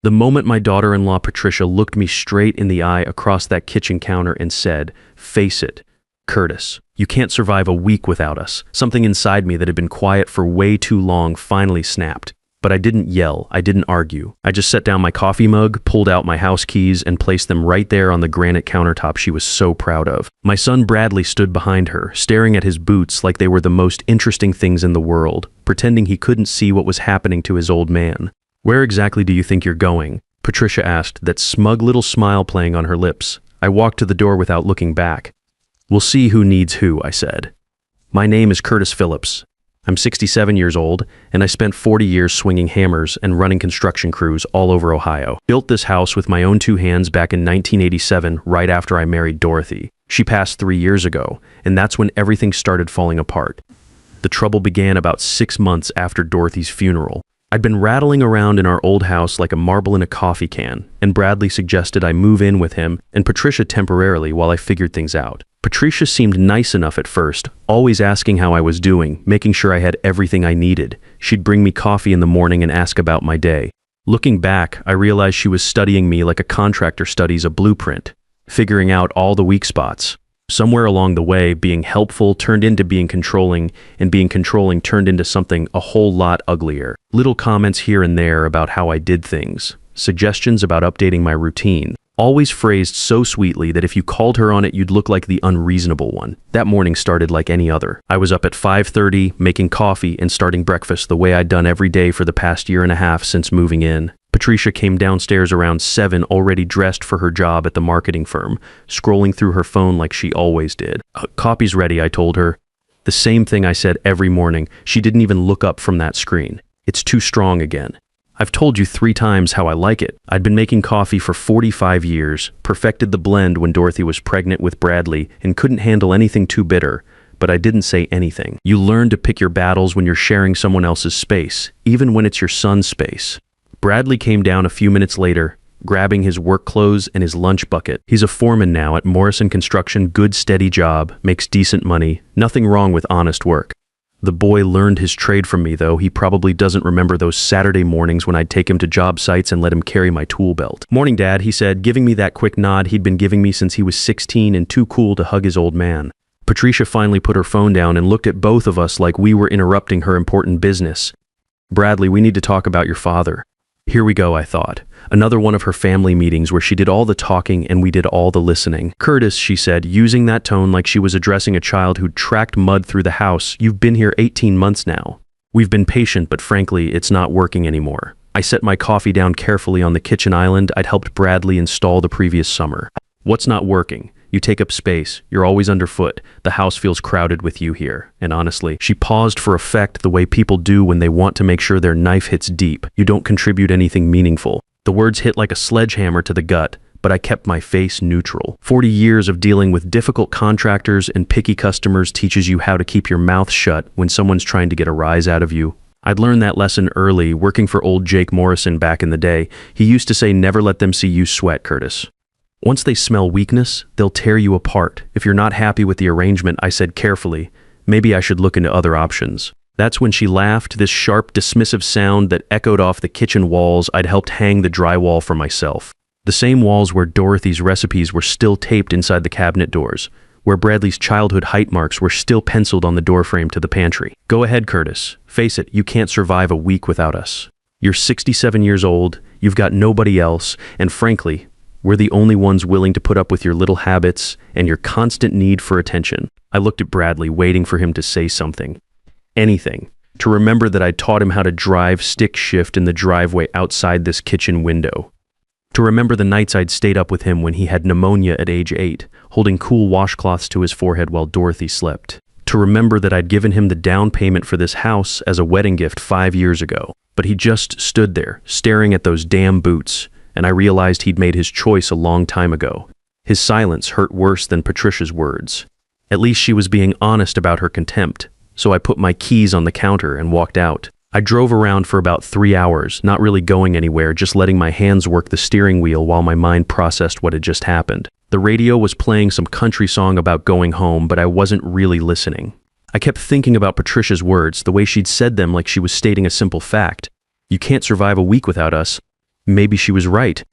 The moment my daughter-in-law Patricia looked me straight in the eye across that kitchen counter and said, "Face it, Curtis, you can't survive a week without us," something inside me that had been quiet for way too long finally snapped. But I didn't yell, I didn't argue. I just set down my coffee mug, pulled out my house keys, and placed them right there on the granite countertop she was so proud of. My son Bradley stood behind her, staring at his boots like they were the most interesting things in the world, pretending he couldn't see what was happening to his old man. "Where exactly do you think you're going?" Patricia asked, that smug little smile playing on her lips. I walked to the door without looking back. "We'll see who needs who," I said. "My name is Curtis Phillips. I'm 67 years old, and I spent 40 years swinging hammers and running construction crews all over Ohio. Built this house with my own two hands back in 1987, right after I married Dorothy. She passed 3 years ago, and that's when everything started falling apart. The trouble began about 6 months after Dorothy's funeral. I'd been rattling around in our old house like a marble in a coffee can, and Bradley suggested I move in with him and Patricia temporarily while I figured things out. Patricia seemed nice enough at first, always asking how I was doing, making sure I had everything I needed. She'd bring me coffee in the morning and ask about my day. Looking back, I realized she was studying me like a contractor studies a blueprint, figuring out all the weak spots. Somewhere along the way, being helpful turned into being controlling, and being controlling turned into something a whole lot uglier. Little comments here and there about how I did things, suggestions about updating my routine, always phrased so sweetly that if you called her on it, you'd look like the unreasonable one. That morning started like any other. I was up at 5:30, making coffee and starting breakfast the way I'd done every day for the past year and a half since moving in. Patricia came downstairs around 7, already dressed for her job at the marketing firm, scrolling through her phone like she always did. "Coffee's ready," I told her. The same thing I said every morning. She didn't even look up from that screen. "It's too strong again." "I've told you 3 times how I like it." I'd been making coffee for 45 years, perfected the blend when Dorothy was pregnant with Bradley, and couldn't handle anything too bitter, but I didn't say anything. You learn to pick your battles when you're sharing someone else's space, even when it's your son's space. Bradley came down a few minutes later, grabbing his work clothes and his lunch bucket. He's a foreman now at Morrison Construction, good steady job, makes decent money, nothing wrong with honest work. The boy learned his trade from me, though. He probably doesn't remember those Saturday mornings when I'd take him to job sites and let him carry my tool belt. "Morning, Dad," he said, giving me that quick nod he'd been giving me since he was 16 and too cool to hug his old man. Patricia finally put her phone down and looked at both of us like we were interrupting her important business. "Bradley, we need to talk about your father." Here we go, I thought. Another one of her family meetings where she did all the talking and we did all the listening. "Curtis," she said, using that tone like she was addressing a child who'd tracked mud through the house, "you've been here 18 months now. We've been patient, but frankly, it's not working anymore." I set my coffee down carefully on the kitchen island I'd helped Bradley install the previous summer. "What's not working? You take up space. You're always underfoot. The house feels crowded with you here. And honestly," she paused for effect the way people do when they want to make sure their knife hits deep. "You don't contribute anything meaningful." The words hit like a sledgehammer to the gut, but I kept my face neutral. 40 years of dealing with difficult contractors and picky customers teaches you how to keep your mouth shut when someone's trying to get a rise out of you. I'd learned that lesson early, working for old Jake Morrison back in the day. He used to say, "Never let them see you sweat, Curtis. Once they smell weakness, they'll tear you apart. If you're not happy with the arrangement," I said carefully, "maybe I should look into other options." That's when she laughed, this sharp, dismissive sound that echoed off the kitchen walls I'd helped hang the drywall for myself. The same walls where Dorothy's recipes were still taped inside the cabinet doors, where Bradley's childhood height marks were still penciled on the doorframe to the pantry. "Go ahead, Curtis. Face it, you can't survive a week without us. You're 67 years old, you've got nobody else, and frankly, we're the only ones willing to put up with your little habits and your constant need for attention." I looked at Bradley, waiting for him to say something. Anything. To remember that I'd taught him how to drive stick shift in the driveway outside this kitchen window. To remember the nights I'd stayed up with him when he had pneumonia at age 8, holding cool washcloths to his forehead while Dorothy slept. To remember that I'd given him the down payment for this house as a wedding gift 5 years ago. But he just stood there, staring at those damn boots, and I realized he'd made his choice a long time ago. His silence hurt worse than Patricia's words. At least she was being honest about her contempt, so I put my keys on the counter and walked out. I drove around for about 3 hours, not really going anywhere, just letting my hands work the steering wheel while my mind processed what had just happened. The radio was playing some country song about going home, but I wasn't really listening. I kept thinking about Patricia's words, the way she'd said them like she was stating a simple fact. "You can't survive a week without us." Maybe she was right.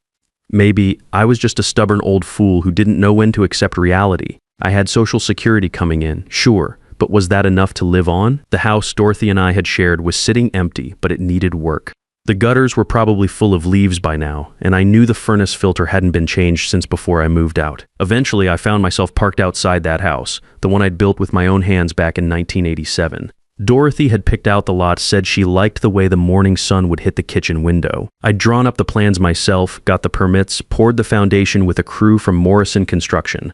Maybe I was just a stubborn old fool who didn't know when to accept reality. I had Social Security coming in, sure, but was that enough to live on? The house Dorothy and I had shared was sitting empty, but it needed work. The gutters were probably full of leaves by now, and I knew the furnace filter hadn't been changed since before I moved out. Eventually, I found myself parked outside that house, the one I'd built with my own hands back in 1987. Dorothy had picked out the lot, said she liked the way the morning sun would hit the kitchen window. I'd drawn up the plans myself, got the permits, poured the foundation with a crew from Morrison Construction.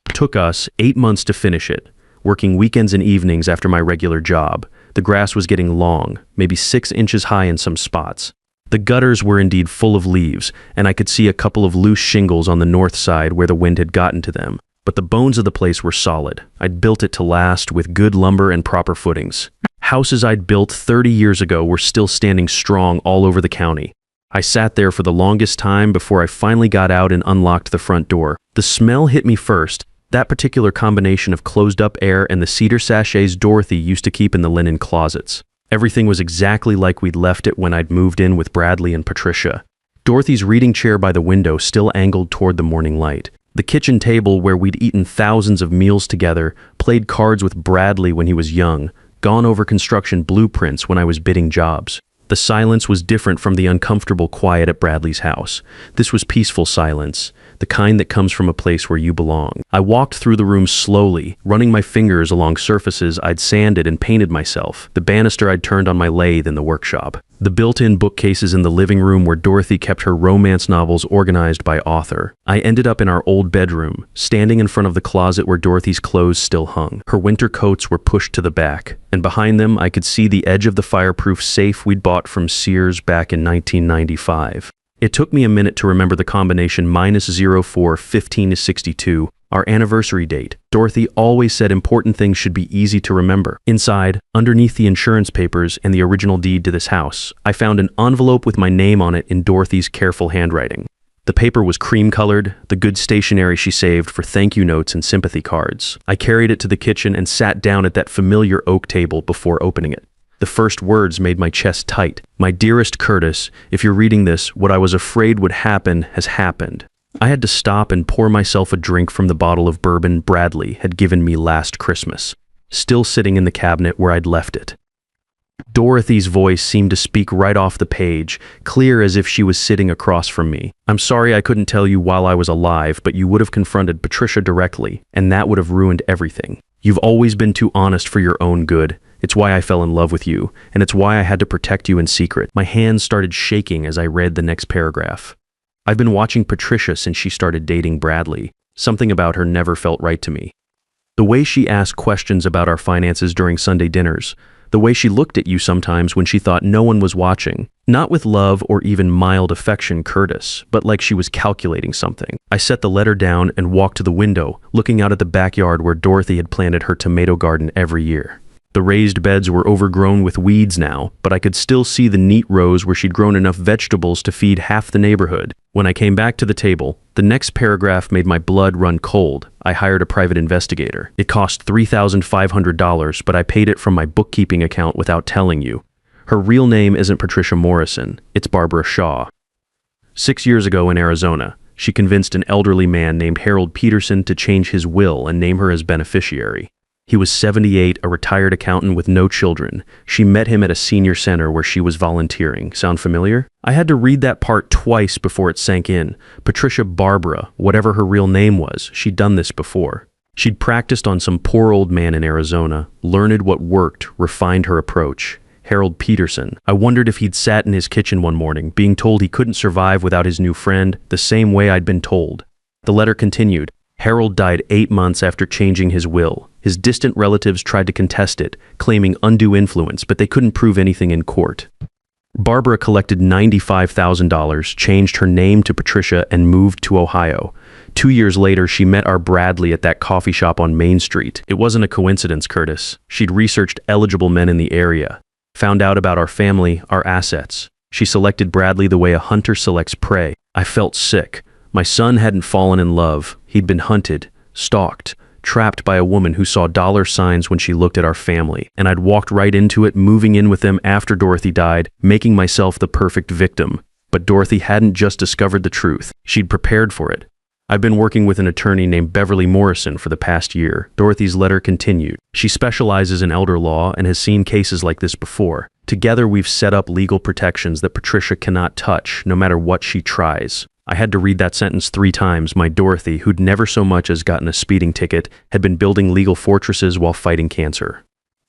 It took us 8 months to finish it, working weekends and evenings after my regular job. The grass was getting long, maybe 6 inches high in some spots. The gutters were indeed full of leaves, and I could see a couple of loose shingles on the north side where the wind had gotten to them. But the bones of the place were solid. I'd built it to last with good lumber and proper footings. Houses I'd built 30 years ago were still standing strong all over the county. I sat there for the longest time before I finally got out and unlocked the front door. The smell hit me first. That particular combination of closed-up air and the cedar sachets Dorothy used to keep in the linen closets. Everything was exactly like we'd left it when I'd moved in with Bradley and Patricia. Dorothy's reading chair by the window still angled toward the morning light. The kitchen table where we'd eaten thousands of meals together, played cards with Bradley when he was young, gone over construction blueprints when I was bidding jobs. The silence was different from the uncomfortable quiet at Bradley's house. This was peaceful silence, the kind that comes from a place where you belong. I walked through the room slowly, running my fingers along surfaces I'd sanded and painted myself, the banister I'd turned on my lathe in the workshop, the built-in bookcases in the living room where Dorothy kept her romance novels organized by author. I ended up in our old bedroom, standing in front of the closet where Dorothy's clothes still hung. Her winter coats were pushed to the back, and behind them I could see the edge of the fireproof safe we'd bought from Sears back in 1995. It took me a minute to remember the combination -04-15-62, our anniversary date. Dorothy always said important things should be easy to remember. Inside, underneath the insurance papers and the original deed to this house, I found an envelope with my name on it in Dorothy's careful handwriting. The paper was cream-colored, the good stationery she saved for thank you notes and sympathy cards. I carried it to the kitchen and sat down at that familiar oak table before opening it. The first words made my chest tight. My dearest Curtis, if you're reading this, what I was afraid would happen has happened. I had to stop and pour myself a drink from the bottle of bourbon Bradley had given me last Christmas, still sitting in the cabinet where I'd left it. Dorothy's voice seemed to speak right off the page, clear as if she was sitting across from me. I'm sorry I couldn't tell you while I was alive, but you would have confronted Patricia directly, and that would have ruined everything. You've always been too honest for your own good. It's why I fell in love with you, and it's why I had to protect you in secret. My hands started shaking as I read the next paragraph. I've been watching Patricia since she started dating Bradley. Something about her never felt right to me. The way she asked questions about our finances during Sunday dinners, the way she looked at you sometimes when she thought no one was watching, not with love or even mild affection, Curtis, but like she was calculating something. I set the letter down and walked to the window, looking out at the backyard where Dorothy had planted her tomato garden every year. The raised beds were overgrown with weeds now, but I could still see the neat rows where she'd grown enough vegetables to feed half the neighborhood. When I came back to the table, the next paragraph made my blood run cold. I hired a private investigator. It cost $3,500, but I paid it from my bookkeeping account without telling you. Her real name isn't Patricia Morrison, it's Barbara Shaw. 6 years ago in Arizona, she convinced an elderly man named Harold Peterson to change his will and name her as beneficiary. He was 78, a retired accountant with no children. She met him at a senior center where she was volunteering. Sound familiar? I had to read that part twice before it sank in. Patricia Barbara, whatever her real name was, she'd done this before. She'd practiced on some poor old man in Arizona, learned what worked, refined her approach. Harold Peterson. I wondered if he'd sat in his kitchen one morning, being told he couldn't survive without his new friend, the same way I'd been told. The letter continued. Harold died 8 months after changing his will. His distant relatives tried to contest it, claiming undue influence, but they couldn't prove anything in court. Barbara collected $95,000, changed her name to Patricia, and moved to Ohio. 2 years later, she met our Bradley at that coffee shop on Main Street. It wasn't a coincidence, Curtis. She'd researched eligible men in the area, found out about our family, our assets. She selected Bradley the way a hunter selects prey. I felt sick. My son hadn't fallen in love. He'd been hunted, stalked, trapped by a woman who saw dollar signs when she looked at our family, and I'd walked right into it, moving in with them after Dorothy died, making myself the perfect victim. But Dorothy hadn't just discovered the truth. She'd prepared for it. I've been working with an attorney named Beverly Morrison for the past year. Dorothy's letter continued. She specializes in elder law and has seen cases like this before. Together, we've set up legal protections that Patricia cannot touch, no matter what she tries. I had to read that sentence 3 times. My Dorothy, who'd never so much as gotten a speeding ticket, had been building legal fortresses while fighting cancer.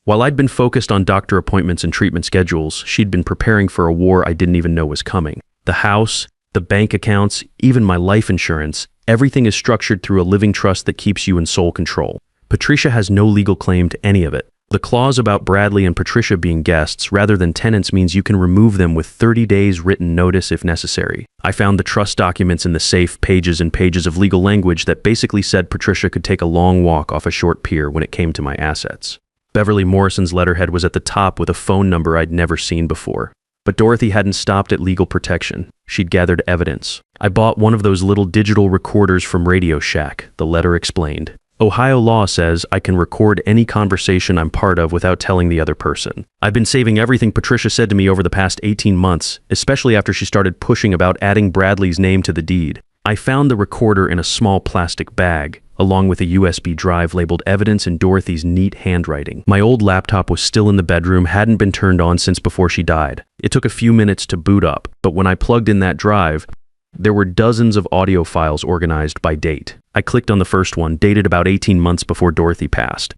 While I'd been focused on doctor appointments and treatment schedules, she'd been preparing for a war I didn't even know was coming. The house, the bank accounts, even my life insurance, everything is structured through a living trust that keeps you in sole control. Patricia has no legal claim to any of it. The clause about Bradley and Patricia being guests rather than tenants means you can remove them with 30 days written notice if necessary. I found the trust documents in the safe, pages and pages of legal language that basically said Patricia could take a long walk off a short pier when it came to my assets. Beverly Morrison's letterhead was at the top with a phone number I'd never seen before. But Dorothy hadn't stopped at legal protection. She'd gathered evidence. I bought one of those little digital recorders from Radio Shack, the letter explained. Ohio law says I can record any conversation I'm part of without telling the other person. I've been saving everything Patricia said to me over the past 18 months, especially after she started pushing about adding Bradley's name to the deed. I found the recorder in a small plastic bag, along with a USB drive labeled evidence in Dorothy's neat handwriting. My old laptop was still in the bedroom, hadn't been turned on since before she died. It took a few minutes to boot up, but when I plugged in that drive, there were dozens of audio files organized by date. I clicked on the first one, dated about 18 months before Dorothy passed.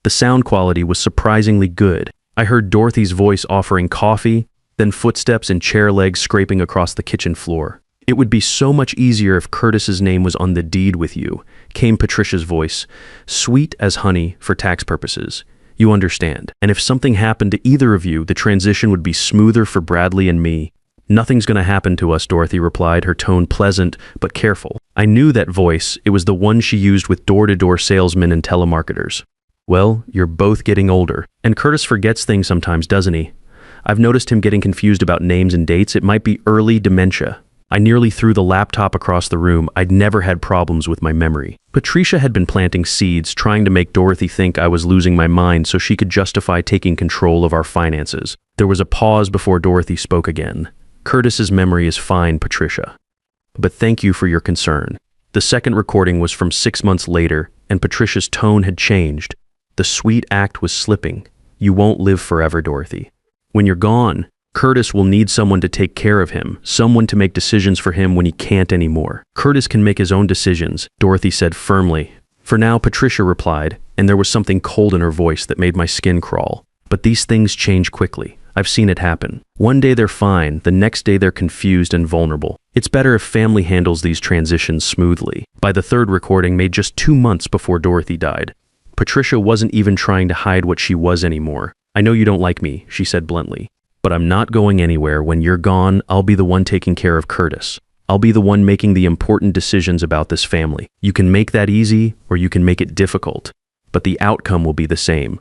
The sound quality was surprisingly good. I heard Dorothy's voice offering coffee, then footsteps and chair legs scraping across the kitchen floor. It would be so much easier if Curtis's name was on the deed with you, came Patricia's voice, sweet as honey for tax purposes. You understand. And if something happened to either of you, the transition would be smoother for Bradley and me. Nothing's going to happen to us, Dorothy replied, her tone pleasant but careful. I knew that voice. It was the one she used with door-to-door salesmen and telemarketers. Well, you're both getting older. And Curtis forgets things sometimes, doesn't he? I've noticed him getting confused about names and dates. It might be early dementia. I nearly threw the laptop across the room. I'd never had problems with my memory. Patricia had been planting seeds, trying to make Dorothy think I was losing my mind so she could justify taking control of our finances. There was a pause before Dorothy spoke again. Curtis's memory is fine, Patricia. But thank you for your concern. The second recording was from 6 months later, and Patricia's tone had changed. The sweet act was slipping. You won't live forever, Dorothy. When you're gone, Curtis will need someone to take care of him, someone to make decisions for him when he can't anymore. Curtis can make his own decisions, Dorothy said firmly. For now, Patricia replied, and there was something cold in her voice that made my skin crawl. But these things change quickly. I've seen it happen. One day they're fine, the next day they're confused and vulnerable. It's better if family handles these transitions smoothly. By the third recording, made just 2 months before Dorothy died, Patricia wasn't even trying to hide what she was anymore. I know you don't like me, she said bluntly, but I'm not going anywhere. When you're gone, I'll be the one taking care of Curtis. I'll be the one making the important decisions about this family. You can make that easy, or you can make it difficult, but the outcome will be the same.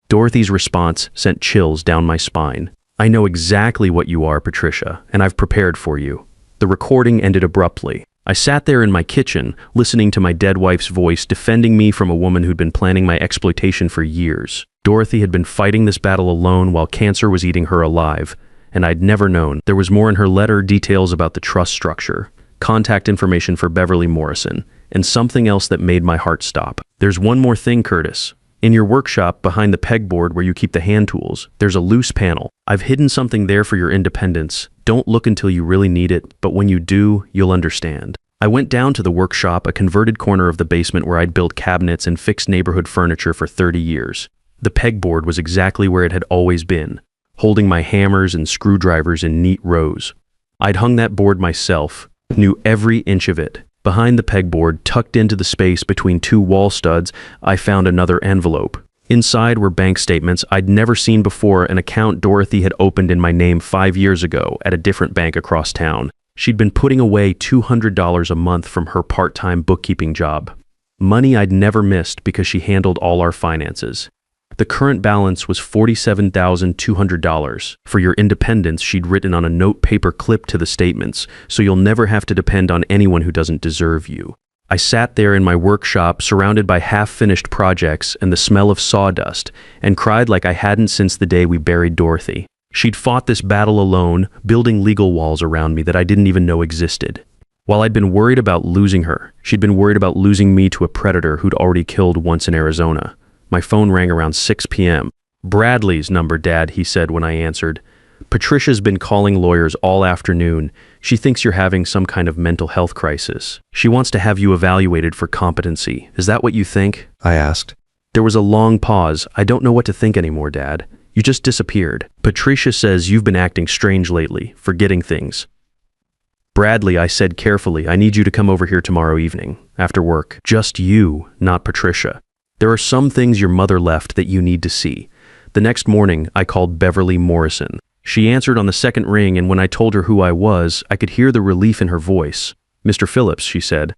Dorothy's response sent chills down my spine. I know exactly what you are, Patricia, and I've prepared for you. The recording ended abruptly. I sat there in my kitchen, listening to my dead wife's voice defending me from a woman who'd been planning my exploitation for years. Dorothy had been fighting this battle alone while cancer was eating her alive, and I'd never known. There was more in her letter, details about the trust structure, contact information for Beverly Morrison, and something else that made my heart stop. There's one more thing, Curtis. In your workshop, behind the pegboard where you keep the hand tools, there's a loose panel. I've hidden something there for your independence. Don't look until you really need it, but when you do, you'll understand. I went down to the workshop, a converted corner of the basement where I'd built cabinets and fixed neighborhood furniture for 30 years. The pegboard was exactly where it had always been, holding my hammers and screwdrivers in neat rows. I'd hung that board myself, knew every inch of it. Behind the pegboard, tucked into the space between 2 wall studs, I found another envelope. Inside were bank statements I'd never seen before, an account Dorothy had opened in my name 5 years ago at a different bank across town. She'd been putting away $200 a month from her part-time bookkeeping job. Money I'd never missed because she handled all our finances. The current balance was $47,200. For your independence, she'd written on a note paper clip to the statements, so you'll never have to depend on anyone who doesn't deserve you. I sat there in my workshop, surrounded by half-finished projects and the smell of sawdust, and cried like I hadn't since the day we buried Dorothy. She'd fought this battle alone, building legal walls around me that I didn't even know existed. While I'd been worried about losing her, she'd been worried about losing me to a predator who'd already killed once in Arizona. My phone rang around 6 p.m. "Bradley's number, Dad," he said when I answered. "Patricia's been calling lawyers all afternoon. She thinks you're having some kind of mental health crisis. She wants to have you evaluated for competency. Is that what you think?" I asked. There was a long pause. "I don't know what to think anymore, Dad. You just disappeared. Patricia says you've been acting strange lately, forgetting things." "Bradley," I said carefully, "I need you to come over here tomorrow evening, after work. Just you, not Patricia. There are some things your mother left that you need to see." The next morning, I called Beverly Morrison. She answered on the second ring, and when I told her who I was, I could hear the relief in her voice. "Mr. Phillips," she said,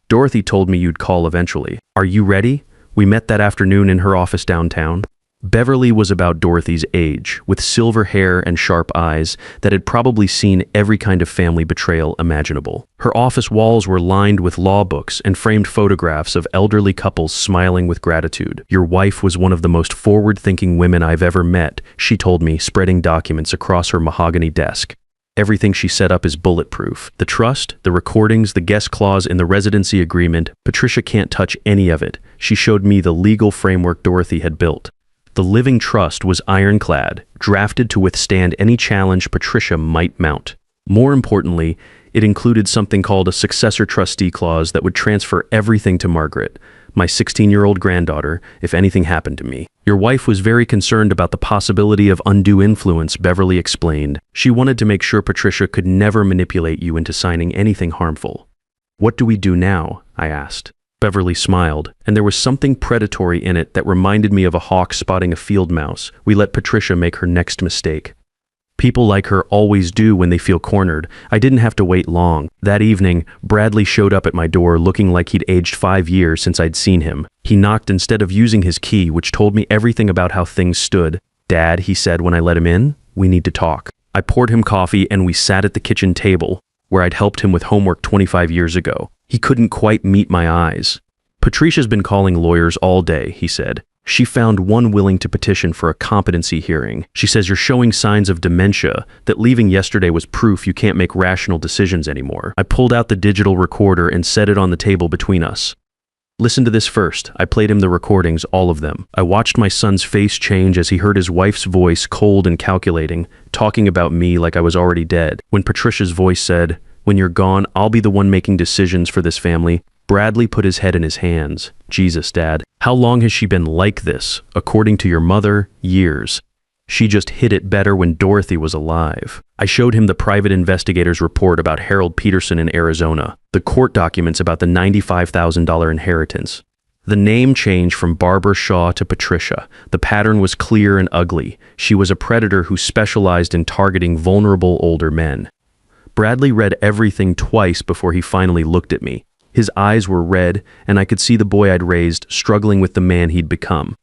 "Dorothy told me you'd call eventually. Are you ready? We met that afternoon in her office downtown." Beverly was about Dorothy's age, with silver hair and sharp eyes that had probably seen every kind of family betrayal imaginable. Her office walls were lined with law books and framed photographs of elderly couples smiling with gratitude. "Your wife was one of the most forward-thinking women I've ever met," she told me, spreading documents across her mahogany desk. "Everything she set up is bulletproof. The trust, the recordings, the guest clause in the residency agreement, Patricia can't touch any of it." She showed me the legal framework Dorothy had built. The living trust was ironclad, drafted to withstand any challenge Patricia might mount. More importantly, it included something called a successor trustee clause that would transfer everything to Margaret, my 16-year-old granddaughter, if anything happened to me. "Your wife was very concerned about the possibility of undue influence," Beverly explained. "She wanted to make sure Patricia could never manipulate you into signing anything harmful." "What do we do now?" I asked. Beverly smiled, and there was something predatory in it that reminded me of a hawk spotting a field mouse. "We let Patricia make her next mistake. People like her always do when they feel cornered." I didn't have to wait long. That evening, Bradley showed up at my door looking like he'd aged 5 years since I'd seen him. He knocked instead of using his key, which told me everything about how things stood. "Dad," he said when I let him in, "we need to talk." I poured him coffee and we sat at the kitchen table, where I'd helped him with homework 25 years ago. He couldn't quite meet my eyes. "Patricia's been calling lawyers all day," he said. "She found one willing to petition for a competency hearing. She says you're showing signs of dementia, that leaving yesterday was proof you can't make rational decisions anymore." I pulled out the digital recorder and set it on the table between us. "Listen to this first." I played him the recordings, all of them. I watched my son's face change as he heard his wife's voice, cold and calculating, talking about me like I was already dead. When Patricia's voice said, "When you're gone, I'll be the one making decisions for this family," Bradley put his head in his hands. "Jesus, Dad, how long has she been like this? According to your mother, years. She just hid it better when Dorothy was alive." I showed him the private investigator's report about Harold Peterson in Arizona, the court documents about the $95,000 inheritance. The name change from Barbara Shaw to Patricia. The pattern was clear and ugly. She was a predator who specialized in targeting vulnerable older men. Bradley read everything twice before he finally looked at me. His eyes were red, and I could see the boy I'd raised struggling with the man he'd become.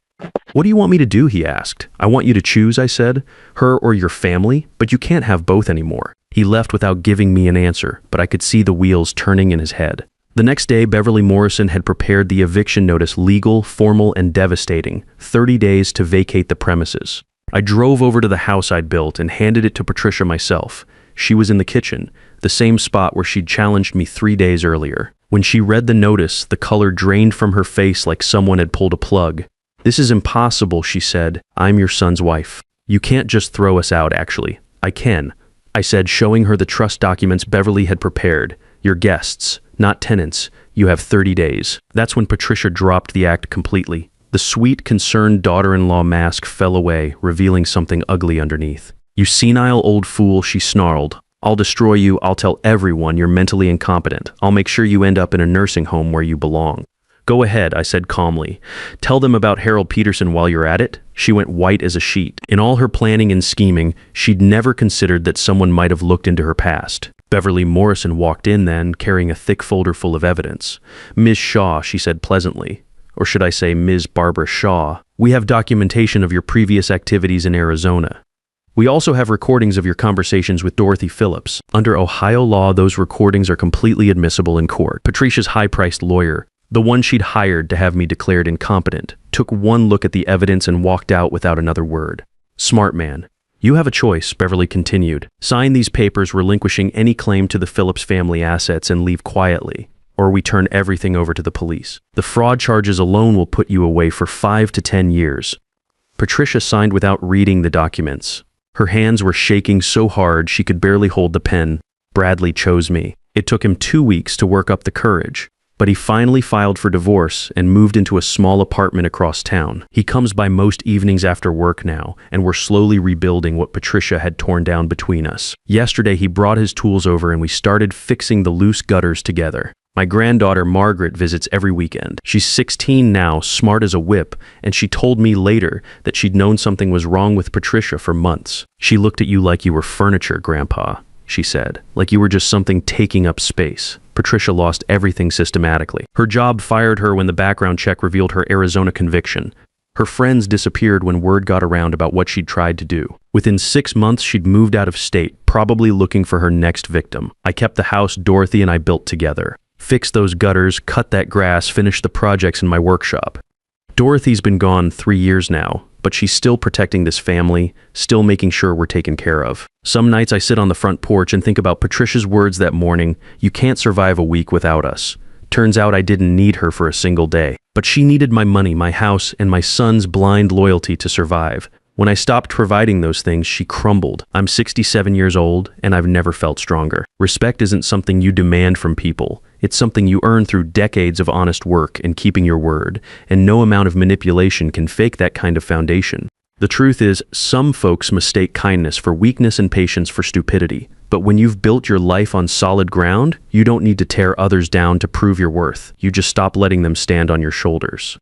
"What do you want me to do?" he asked. "I want you to choose," I said. "Her or your family, but you can't have both anymore." He left without giving me an answer, but I could see the wheels turning in his head. The next day, Beverly Morrison had prepared the eviction notice legal, formal, and devastating, 30 days to vacate the premises. I drove over to the house I'd built and handed it to Patricia myself. She was in the kitchen, the same spot where she'd challenged me 3 days earlier. When she read the notice, the color drained from her face like someone had pulled a plug. "This is impossible," she said. "I'm your son's wife. You can't just throw us out, actually." "I can," I said, showing her the trust documents Beverly had prepared. "You're guests, not tenants. You have 30 days. That's when Patricia dropped the act completely. The sweet, concerned daughter-in-law mask fell away, revealing something ugly underneath. "You senile old fool," she snarled. "I'll destroy you. I'll tell everyone you're mentally incompetent. I'll make sure you end up in a nursing home where you belong." "Go ahead," I said calmly. "Tell them about Harold Peterson while you're at it." She went white as a sheet. In all her planning and scheming, she'd never considered that someone might have looked into her past. Beverly Morrison walked in then, carrying a thick folder full of evidence. "Ms. Shaw," she said pleasantly. Or should I say Ms. Barbara Shaw, "we have documentation of your previous activities in Arizona. We also have recordings of your conversations with Dorothy Phillips. Under Ohio law, those recordings are completely admissible in court." Patricia's high-priced lawyer, the one she'd hired to have me declared incompetent, took one look at the evidence and walked out without another word. Smart man. You have a choice, Beverly continued. Sign these papers relinquishing any claim to the Phillips family assets and leave quietly, or we turn everything over to the police. The fraud charges alone will put you away for 5 to 10 years. Patricia signed without reading the documents. Her hands were shaking so hard she could barely hold the pen. Bradley chose me. It took him 2 weeks to work up the courage, but he finally filed for divorce and moved into a small apartment across town. He comes by most evenings after work now, and we're slowly rebuilding what Patricia had torn down between us. Yesterday, he brought his tools over and we started fixing the loose gutters together. My granddaughter Margaret visits every weekend. She's 16 now, smart as a whip, and she told me later that she'd known something was wrong with Patricia for months. She looked at you like you were furniture, Grandpa, she said, like you were just something taking up space. Patricia lost everything systematically. Her job fired her when the background check revealed her Arizona conviction. Her friends disappeared when word got around about what she'd tried to do. Within 6 months, she'd moved out of state, probably looking for her next victim. I kept the house Dorothy and I built together. Fixed those gutters, cut that grass, finished the projects in my workshop. Dorothy's been gone 3 years now, but she's still protecting this family, still making sure we're taken care of. Some nights I sit on the front porch and think about Patricia's words that morning, "You can't survive a week without us." Turns out I didn't need her for a single day. But she needed my money, my house, and my son's blind loyalty to survive. When I stopped providing those things, she crumbled. I'm 67 years old, and I've never felt stronger. Respect isn't something you demand from people. It's something you earn through decades of honest work and keeping your word, and no amount of manipulation can fake that kind of foundation. The truth is, some folks mistake kindness for weakness and patience for stupidity. But when you've built your life on solid ground, you don't need to tear others down to prove your worth. You just stop letting them stand on your shoulders.